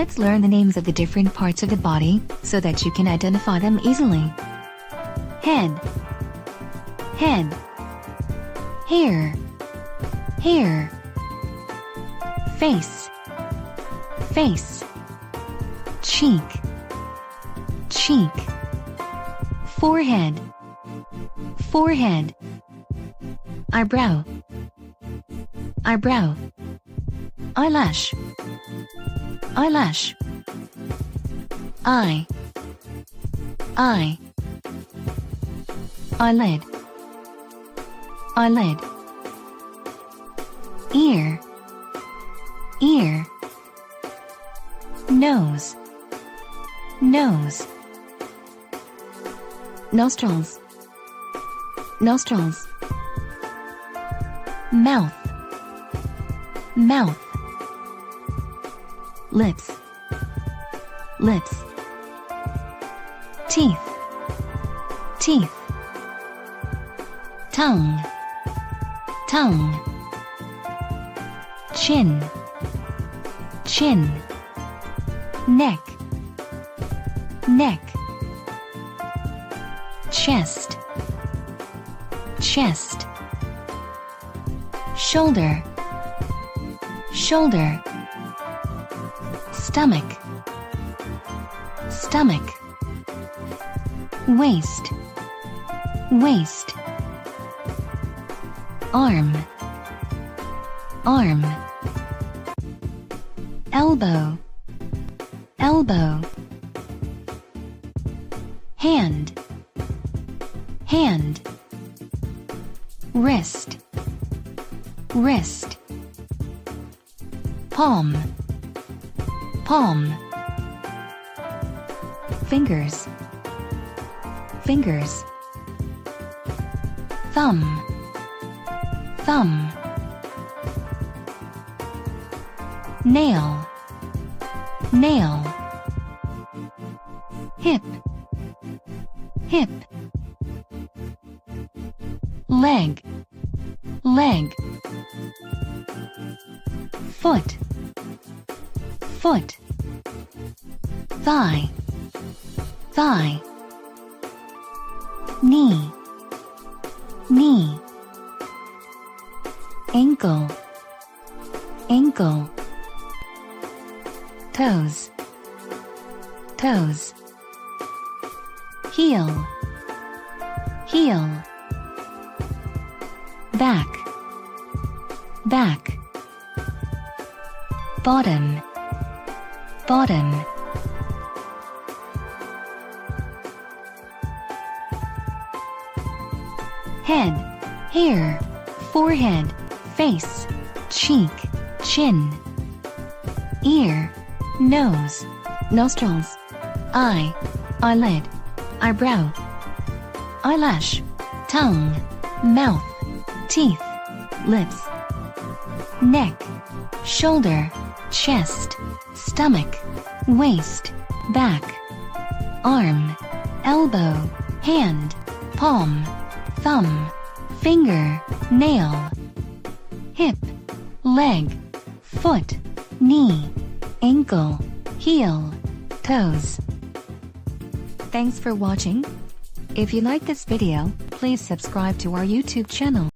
Let's learn the names of the different parts of the body so that you can identify them easily. Head, head. Hair, hair. Face, face. Cheek, cheek. Forehead, forehead. Eyebrow, eyebrow. Eyelash, eyelash. Eye, eye. Eyelid, eyelid. Ear, ear. Nose, nose. Nostrils, nostrils. Mouth, mouth. Lips, lips. Teeth, teeth. Tongue, tongue. Chin, chin. Neck, neck. Chest, chest. Shoulder, shoulder. Stomach, stomach. Waist, waist. Arm, arm. Elbow, elbow. Hand, hand. Wrist, wrist. Palm, palm. Fingers, fingers. Thumb, thumb. Nail, nail. Hip, hip. Leg, leg. Foot, foot. Thigh, thigh. Knee, knee. Ankle, ankle. Toes, toes. Heel, heel. Back, back. Bottom, bottom. Head, hair. Forehead, face. Cheek, chin. Ear, nose. Nostrils, eye. Eyelid, eyebrow. Eyelash, tongue. Mouth, teeth. Lips. Neck, shoulder. Chest, stomach. Waist, back. Arm, elbow. Hand, palm. Thumb, finger. Nail. Hip, leg. Foot, knee. Ankle, heel. Toes. Thanks for watching. If you like this video, please subscribe to our YouTube channel.